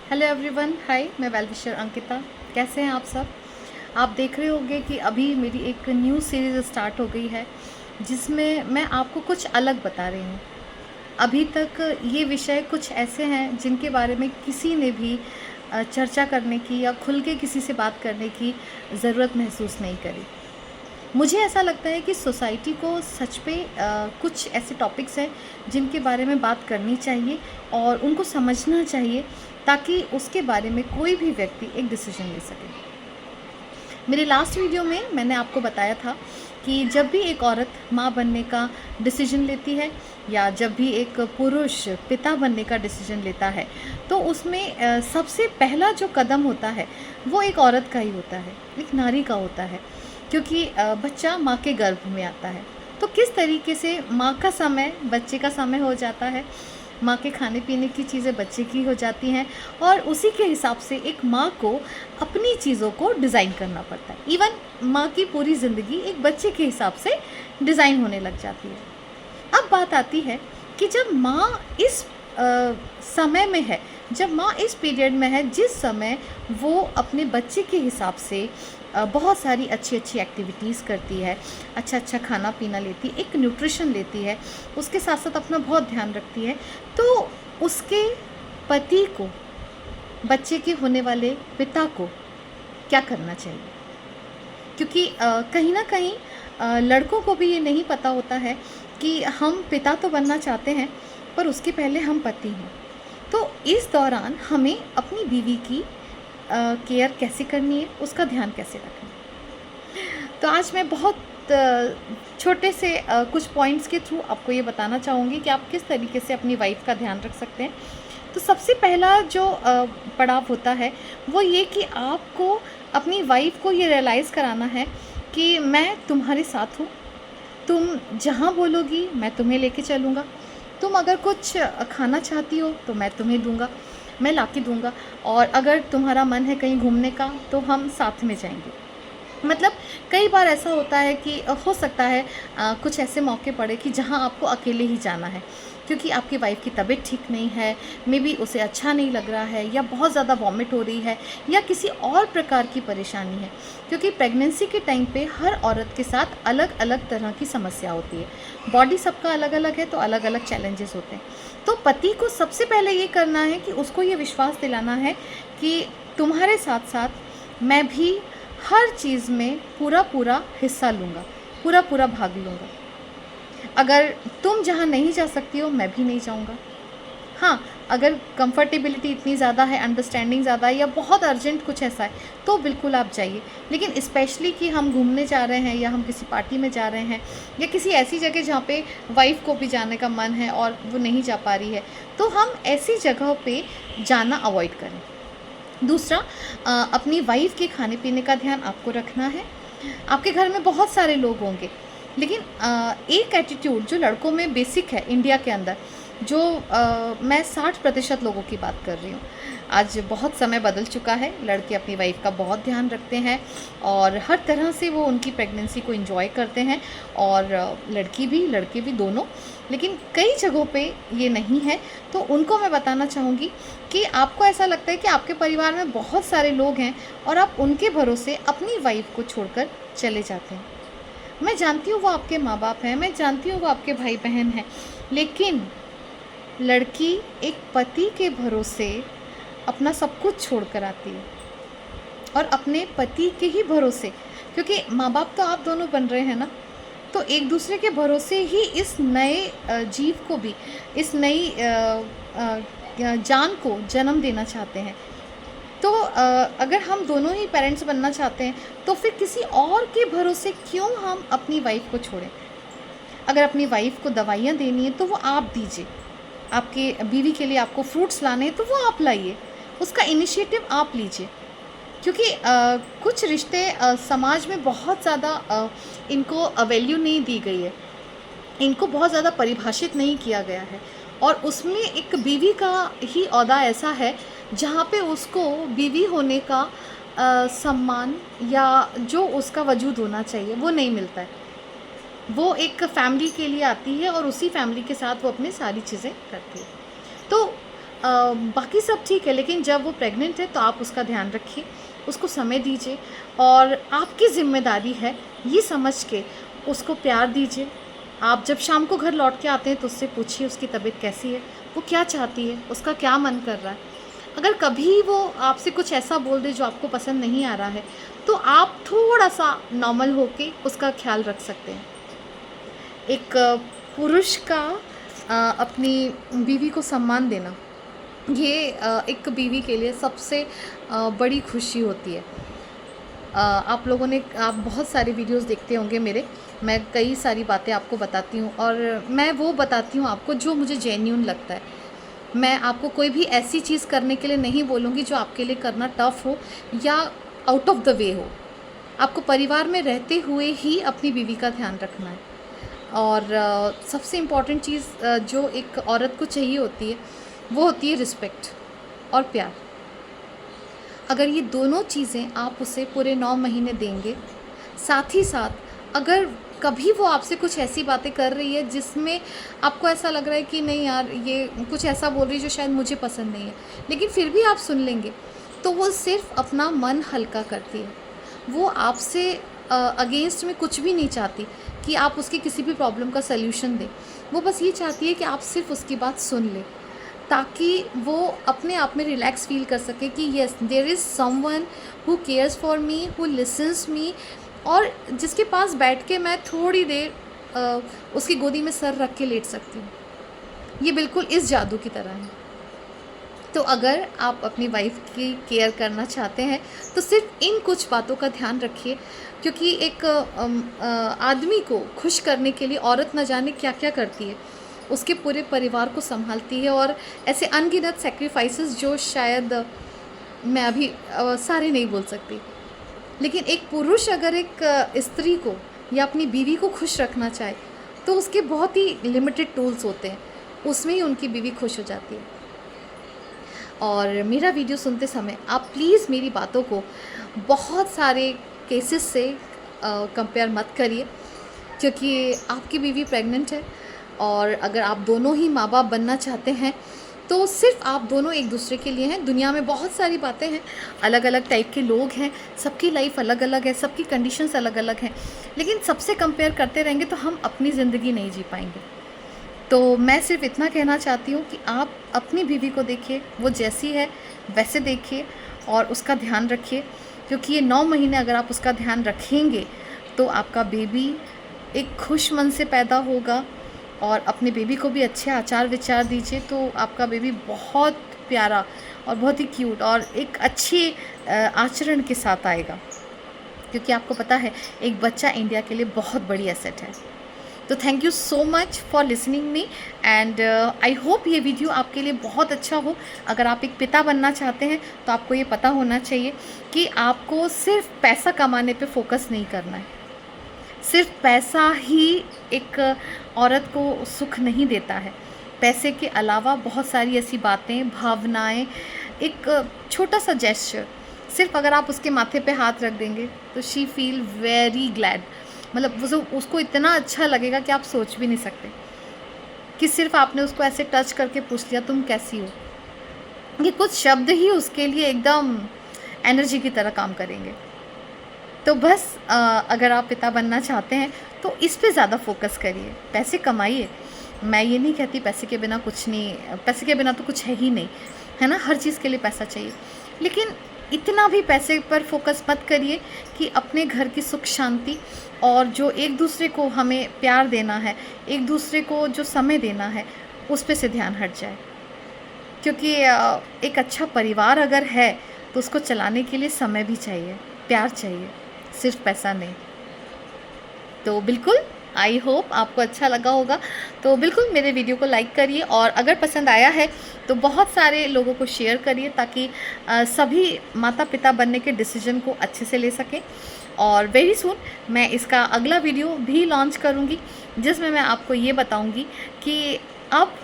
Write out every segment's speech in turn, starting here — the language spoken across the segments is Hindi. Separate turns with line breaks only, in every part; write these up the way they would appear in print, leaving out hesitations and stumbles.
हेलो एवरीवन, हाय। मैं वेलविशर अंकिता। कैसे हैं आप सब? आप देख रहे होंगे कि अभी मेरी एक न्यू सीरीज़ स्टार्ट हो गई है जिसमें मैं आपको कुछ अलग बता रही हूँ। अभी तक ये विषय कुछ ऐसे हैं जिनके बारे में किसी ने भी चर्चा करने की या खुल के किसी से बात करने की ज़रूरत महसूस नहीं करी। मुझे ऐसा लगता है कि सोसाइटी को सच पे कुछ ऐसे टॉपिक्स हैं जिनके बारे में बात करनी चाहिए और उनको समझना चाहिए ताकि उसके बारे में कोई भी व्यक्ति एक डिसीजन ले सके। मेरे लास्ट वीडियो में मैंने आपको बताया था कि जब भी एक औरत माँ बनने का डिसीजन लेती है या जब भी एक पुरुष पिता बनने का डिसीजन लेता है तो उसमें सबसे पहला जो कदम होता है वो एक औरत का ही होता है, एक नारी का होता है, क्योंकि बच्चा माँ के गर्भ में आता है। तो किस तरीके से माँ का समय बच्चे का समय हो जाता है, माँ के खाने पीने की चीज़ें बच्चे की हो जाती हैं और उसी के हिसाब से एक माँ को अपनी चीज़ों को डिज़ाइन करना पड़ता है। इवन माँ की पूरी ज़िंदगी एक बच्चे के हिसाब से डिज़ाइन होने लग जाती है। अब बात आती है कि जब माँ इस समय में है, जब माँ इस पीरियड में है जिस समय वो अपने बच्चे के हिसाब से बहुत सारी अच्छी अच्छी एक्टिविटीज़ करती है, अच्छा अच्छा खाना पीना लेती है, एक न्यूट्रिशन लेती है, उसके साथ साथ अपना बहुत ध्यान रखती है, तो उसके पति को, बच्चे के होने वाले पिता को क्या करना चाहिए? क्योंकि कहीं ना कहीं लड़कों को भी ये नहीं पता होता है कि हम पिता तो बनना चाहते हैं पर उसके पहले हम पति हैं। तो इस दौरान हमें अपनी बीवी की केयर कैसे करनी है, उसका ध्यान कैसे रखना है। तो आज मैं बहुत छोटे से कुछ पॉइंट्स के थ्रू आपको ये बताना चाहूँगी कि आप किस तरीके से अपनी वाइफ का ध्यान रख सकते हैं। तो सबसे पहला जो पड़ाव होता है वो ये कि आपको अपनी वाइफ को ये रियलाइज़ कराना है कि मैं तुम्हारे साथ हूँ, तुम जहाँ बोलोगी मैं तुम्हें लेके चलूँगा, तुम अगर कुछ खाना चाहती हो तो मैं तुम्हें दूँगा, मैं ला के दूँगा, और अगर तुम्हारा मन है कहीं घूमने का तो हम साथ में जाएंगे। मतलब कई बार ऐसा होता है कि हो सकता है कुछ ऐसे मौके पड़े कि जहाँ आपको अकेले ही जाना है क्योंकि आपकी वाइफ की तबीयत ठीक नहीं है, मे बी उसे अच्छा नहीं लग रहा है या बहुत ज़्यादा वॉमिट हो रही है या किसी और प्रकार की परेशानी है, क्योंकि प्रेगनेंसी के टाइम पे हर औरत के साथ अलग अलग तरह की समस्या होती है। बॉडी सबका अलग अलग है तो अलग अलग चैलेंजेस होते हैं। तो पति को सबसे पहले ये करना है कि उसको ये विश्वास दिलाना है कि तुम्हारे साथ साथ मैं भी हर चीज़ में पूरा पूरा हिस्सा लूँगा, पूरा पूरा भाग लूँगा। अगर तुम जहाँ नहीं जा सकती हो मैं भी नहीं जाऊँगा। हाँ, अगर कंफर्टेबिलिटी इतनी ज़्यादा है, अंडरस्टैंडिंग ज़्यादा है या बहुत अर्जेंट कुछ ऐसा है तो बिल्कुल आप जाइए। लेकिन स्पेशली कि हम घूमने जा रहे हैं या हम किसी पार्टी में जा रहे हैं या किसी ऐसी जगह जहाँ पे वाइफ को भी जाने का मन है और वो नहीं जा पा रही है तो हम ऐसी जगह पे जाना अवॉइड करें। दूसरा, अपनी वाइफ के खाने पीने का ध्यान आपको रखना है। आपके घर में बहुत सारे लोग होंगे लेकिन एक एटीट्यूड जो लड़कों में बेसिक है इंडिया के अंदर, जो मैं 60% लोगों की बात कर रही हूँ। आज बहुत समय बदल चुका है, लड़के अपनी वाइफ का बहुत ध्यान रखते हैं और हर तरह से वो उनकी प्रेगनेंसी को एंजॉय करते हैं, और लड़की भी लड़के भी दोनों। लेकिन कई जगहों पे ये नहीं है, तो उनको मैं बताना चाहूँगी कि आपको ऐसा लगता है कि आपके परिवार में बहुत सारे लोग हैं और आप उनके भरोसे अपनी वाइफ को छोड़कर चले जाते हैं। मैं जानती हूँ वो आपके माँ बाप हैं, मैं जानती हूँ वो आपके भाई बहन हैं, लेकिन लड़की एक पति के भरोसे अपना सब कुछ छोड़ कर आती है और अपने पति के ही भरोसे, क्योंकि माँ बाप तो आप दोनों बन रहे हैं ना, तो एक दूसरे के भरोसे ही इस नए जीव को भी, इस नई जान को जन्म देना चाहते हैं। तो अगर हम दोनों ही पेरेंट्स बनना चाहते हैं तो फिर किसी और के भरोसे क्यों हम अपनी वाइफ को छोड़ें। अगर अपनी वाइफ को दवाइयाँ देनी है तो वो आप दीजिए, आपके बीवी के लिए आपको फ्रूट्स लाने हैं तो वो आप लाइए, उसका इनिशिएटिव आप लीजिए। क्योंकि कुछ रिश्ते समाज में बहुत ज़्यादा इनको वैल्यू नहीं दी गई है, इनको बहुत ज़्यादा परिभाषित नहीं किया गया है, और उसमें एक बीवी का ही ओहदा ऐसा है जहाँ पे उसको बीवी होने का सम्मान या जो उसका वजूद होना चाहिए वो नहीं मिलता है। वो एक फैमिली के लिए आती है और उसी फैमिली के साथ वो अपनी सारी चीज़ें करती है। तो बाकी सब ठीक है, लेकिन जब वो प्रेग्नेंट है तो आप उसका ध्यान रखिए, उसको समय दीजिए और आपकी ज़िम्मेदारी है ये समझ के उसको प्यार दीजिए। आप जब शाम को घर लौट के आते हैं तो उससे पूछिए उसकी तबीयत कैसी है, वो क्या चाहती है, उसका क्या मन कर रहा है। अगर कभी वो आपसे कुछ ऐसा बोल दे जो आपको पसंद नहीं आ रहा है तो आप थोड़ा सा नॉर्मल होके उसका ख्याल रख सकते हैं। एक पुरुष का अपनी बीवी को सम्मान देना, ये एक बीवी के लिए सबसे बड़ी खुशी होती है। आप लोगों ने आप बहुत सारे वीडियोस देखते होंगे मेरे, मैं कई सारी बातें आपको बताती हूँ और मैं वो बताती हूँ आपको जो मुझे जेन्युइन लगता है। मैं आपको कोई भी ऐसी चीज़ करने के लिए नहीं बोलूँगी जो आपके लिए करना टफ़ हो या आउट ऑफ द वे हो। आपको परिवार में रहते हुए ही अपनी बीवी का ध्यान रखना है। और सबसे इम्पॉर्टेंट चीज़ जो एक औरत को चाहिए होती है वो होती है रिस्पेक्ट और प्यार। अगर ये दोनों चीज़ें आप उसे पूरे 9 महीने देंगे, साथ ही साथ अगर कभी वो आपसे कुछ ऐसी बातें कर रही है जिसमें आपको ऐसा लग रहा है कि नहीं यार ये कुछ ऐसा बोल रही है जो शायद मुझे पसंद नहीं है, लेकिन फिर भी आप सुन लेंगे, तो वो सिर्फ अपना मन हल्का करती है। वो आपसे अगेंस्ट में कुछ भी नहीं चाहती कि आप उसकी किसी भी प्रॉब्लम का सल्यूशन दें। वो बस ये चाहती है कि आप सिर्फ उसकी बात सुन लें, ताकि वो अपने आप में रिलैक्स फील कर सके कि yes there is someone who cares for me, who listens me, और जिसके पास बैठ के मैं थोड़ी देर उसकी गोदी में सर रख के लेट सकती हूँ। ये बिल्कुल इस जादू की तरह है। तो अगर आप अपनी वाइफ की केयर करना चाहते हैं तो सिर्फ इन कुछ बातों का ध्यान रखिए, क्योंकि एक आदमी को खुश करने के लिए औरत न जाने क्या क्या करती है, उसके पूरे परिवार को संभालती है और ऐसे अनगिनत सेक्रीफाइसेस जो शायद मैं अभी सारे नहीं बोल सकती। लेकिन एक पुरुष अगर एक स्त्री को या अपनी बीवी को खुश रखना चाहे तो उसके बहुत ही लिमिटेड टूल्स होते हैं, उसमें ही उनकी बीवी खुश हो जाती है। और मेरा वीडियो सुनते समय आप प्लीज़ मेरी बातों को बहुत सारे केसेस से कंपेयर मत करिए, क्योंकि आपकी बीवी प्रेग्नेंट है और अगर आप दोनों ही माँ बाप बनना चाहते हैं तो सिर्फ आप दोनों एक दूसरे के लिए हैं। दुनिया में बहुत सारी बातें हैं, अलग अलग टाइप के लोग हैं, सबकी लाइफ अलग अलग है, सबकी कंडीशंस अलग अलग हैं, लेकिन सबसे कंपेयर करते रहेंगे तो हम अपनी ज़िंदगी नहीं जी पाएंगे। तो मैं सिर्फ इतना कहना चाहती हूँ कि आप अपनी बीवी को देखिए, वो जैसी है वैसे देखिए और उसका ध्यान रखिए, क्योंकि ये 9 महीने अगर आप उसका ध्यान रखेंगे तो आपका बेबी एक खुश मन से पैदा होगा। और अपने बेबी को भी अच्छे आचार विचार दीजिए तो आपका बेबी बहुत प्यारा और बहुत ही क्यूट और एक अच्छी आचरण के साथ आएगा, क्योंकि आपको पता है एक बच्चा इंडिया के लिए बहुत बड़ी एसेट है। तो thank you so much for listening me and I hope ये वीडियो आपके लिए बहुत अच्छा हो। अगर आप एक पिता बनना चाहते हैं तो आपको ये पता होना चाहिए कि आपको सिर्फ पैसा कमाने पे फोकस नहीं करना है। सिर्फ पैसा ही एक औरत को सुख नहीं देता है। पैसे के अलावा बहुत सारी ऐसी बातें, भावनाएं, एक छोटा सा जेस्चर, सिर्फ अगर आप उसके माथे पे हाथ रख देंगे तो शी फील वेरी ग्लैड। मतलब उसको इतना अच्छा लगेगा कि आप सोच भी नहीं सकते कि सिर्फ आपने उसको ऐसे टच करके पूछ लिया तुम कैसी हो। ये कुछ शब्द ही उसके लिए एकदम एनर्जी की तरह काम करेंगे। तो बस अगर आप पिता बनना चाहते हैं तो इस पे ज़्यादा फोकस करिए, पैसे कमाइए। मैं ये नहीं कहती पैसे के बिना कुछ नहीं, पैसे के बिना तो कुछ है ही नहीं, है ना, हर चीज़ के लिए पैसा चाहिए, लेकिन इतना भी पैसे पर फोकस मत करिए कि अपने घर की सुख शांति और जो एक दूसरे को हमें प्यार देना है, एक दूसरे को जो समय देना है, उस पे से ध्यान हट जाए। क्योंकि एक अच्छा परिवार अगर है तो उसको चलाने के लिए समय भी चाहिए, प्यार चाहिए, सिर्फ पैसा नहीं। तो बिल्कुल आई होप आपको अच्छा लगा होगा। तो बिल्कुल मेरे वीडियो को लाइक करिए और अगर पसंद आया है तो बहुत सारे लोगों को शेयर करिए, ताकि सभी माता पिता बनने के डिसीजन को अच्छे से ले सकें। और वेरी सून मैं इसका अगला वीडियो भी लॉन्च करूँगी, जिसमें मैं आपको ये बताऊँगी कि अब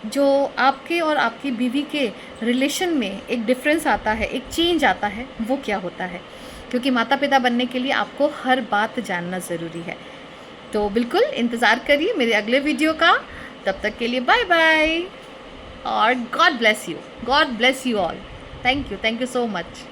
जो आपके और आपकी बीवी के रिलेशन में एक डिफरेंस आता है, एक चेंज आता है, वो क्या होता है, क्योंकि माता पिता बनने के लिए आपको हर बात जानना ज़रूरी है। तो बिल्कुल इंतज़ार करिए मेरे अगले वीडियो का। तब तक के लिए बाय बाय। और God bless you all. Thank you so much.